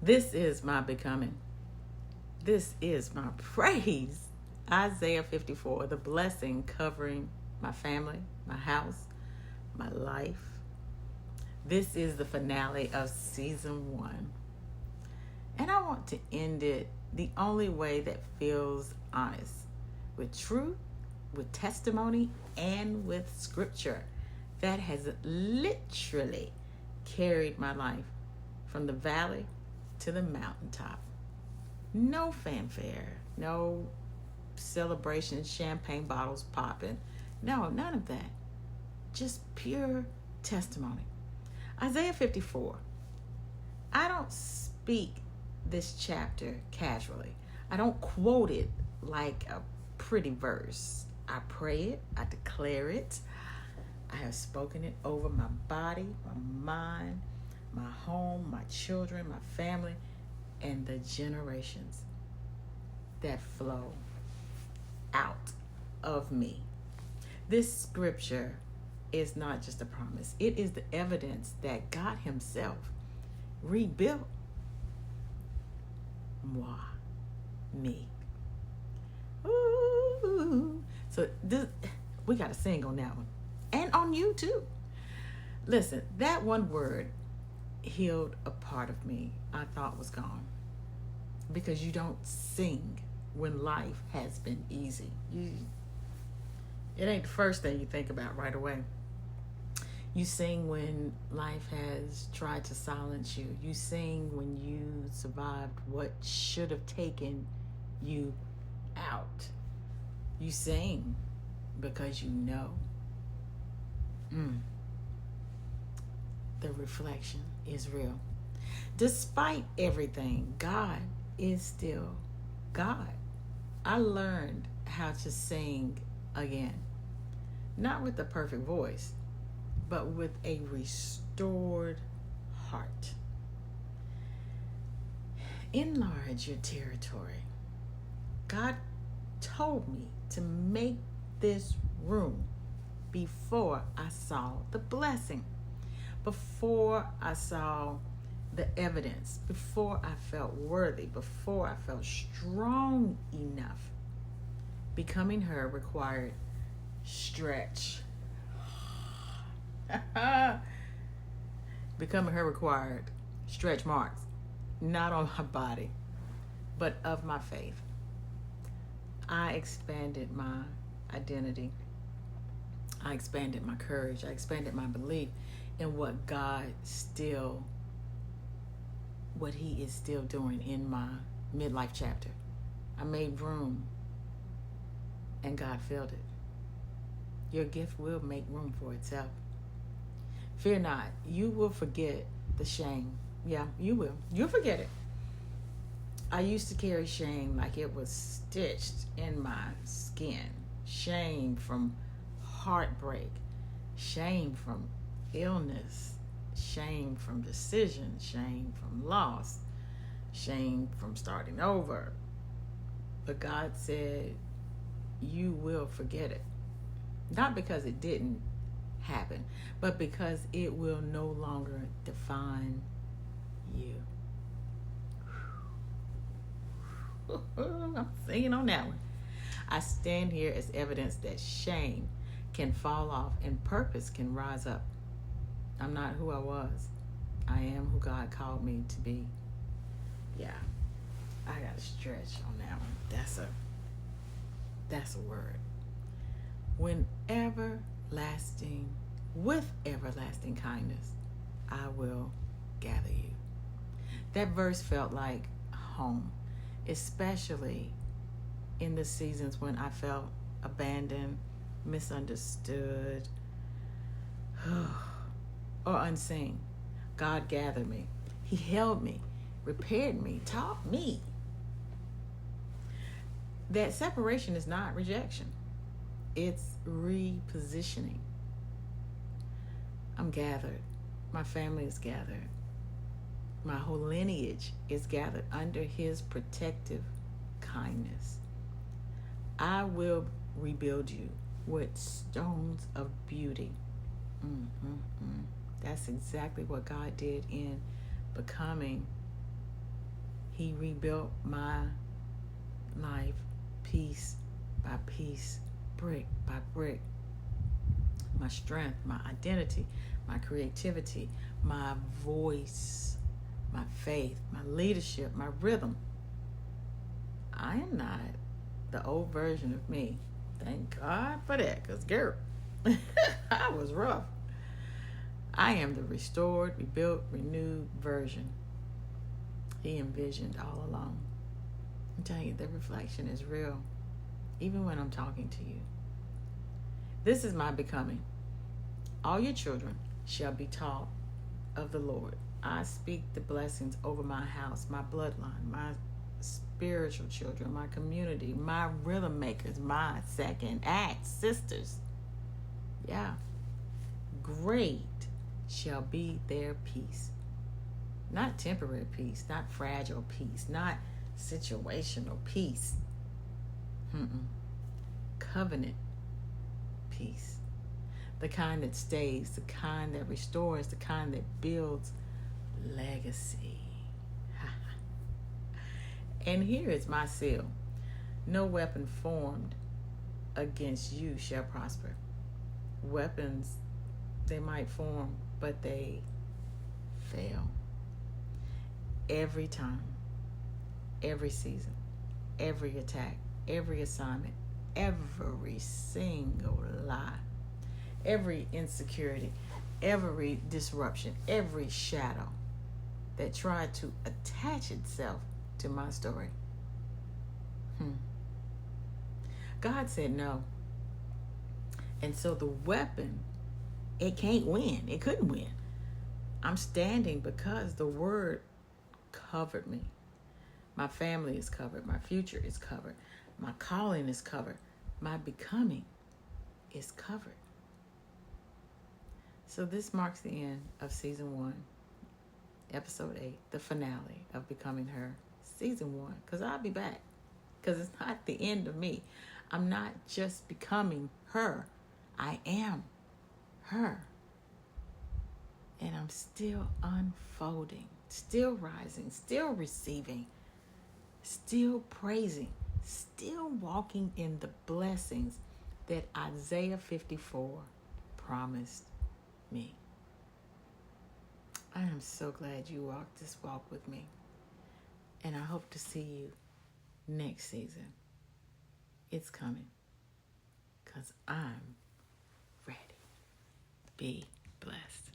This is my becoming. This is my praise. Isaiah 54, the blessing covering my family, my house, my life. This is the finale of season 1. And I want to end it the only way that feels honest, with truth, with testimony, and with scripture that has literally carried my life from the valley to the mountaintop. No fanfare, no celebration, champagne bottles popping. No, none of that. Just pure testimony. Isaiah 54. I don't speak this chapter casually. I don't quote it like a pretty verse. I pray it, I declare it. I have spoken it over my body, my mind, my home, my children, my family, and the generations that flow out of me. This scripture is not just a promise. It is the evidence that God himself rebuilt me. Ooh. So we got to sing on that one. And on you too. Listen, that one word healed a part of me I thought was gone. Because you don't sing when life has been easy. It ain't the first thing you think about right away. You sing when life has tried to silence you. You sing when you survived what should have taken you out. You sing because you know the reflection is real. Despite everything, God is still God. I learned how to sing again. Not with the perfect voice, but with a restored heart. Enlarge your territory. God told me to make this room before I saw the blessing, before I saw the evidence, before I felt worthy, before I felt strong enough. Becoming her required stretch. Becoming her required stretch marks, not on my body, but of my faith. I expanded my identity. I expanded my courage. I expanded my belief in what he is still doing in my midlife chapter. I made room and God filled it. Your gift will make room for itself. Fear not, you will forget the shame. Yeah, you will. You'll forget it. I used to carry shame like it was stitched in my skin. Shame from heartbreak. Shame from illness. Shame from decision. Shame from loss. Shame from starting over. But God said, you will forget it. Not because it didn't happen, but because it will no longer define you. I'm singing on that one. I stand here as evidence that shame can fall off and purpose can rise up. I'm not who I was. I am who God called me to be. Yeah, I got to stretch on that one. That's a word. With everlasting kindness, I will gather you. That verse felt like home, especially in the seasons when I felt abandoned, misunderstood, or unseen. God gathered me. He held me, repaired me, taught me that separation is not rejection. It's repositioning. I'm gathered. My family is gathered. My whole lineage is gathered under his protective kindness. I will rebuild you with stones of beauty. That's exactly what God did in becoming He rebuilt my life piece by piece, brick by brick. My strength, my identity, my creativity, my voice, my faith, my leadership, my rhythm. I am not the old version of me. Thank God for that, because girl, I was rough. I am the restored, rebuilt, renewed version He envisioned all along. I'm telling you, the reflection is real, even when I'm talking to you. This is my becoming. All your children shall be taught of the Lord. I speak the blessings over my house, my bloodline, my spiritual children, my community, my rhythm makers, my second act sisters. Yeah. Great shall be their peace. Not temporary peace, not fragile peace, not situational peace. Covenant peace. The kind that stays, the kind that restores, the kind that builds legacy. And here is my seal. No weapon formed against you shall prosper. Weapons, they might form, but they fail. Every time, every season, every attack, every assignment, every single lie, every insecurity, every disruption, every shadow that tried to attach itself to my story. God said no. And so the weapon, it can't win. It couldn't win. I'm standing because the word covered me. My family is covered. My future is covered. My calling is covered. My becoming is covered. So this marks the end of season 1, episode 8, the finale of Becoming Her, season 1, because I'll be back. Because it's not the end of me. I'm not just becoming her. I am her. And I'm still unfolding, still rising, still receiving, still praising, still walking in the blessings that Isaiah 54 promised me. I am so glad you walked this walk with me. And I hope to see you next season. It's coming. Because I'm ready. Be blessed.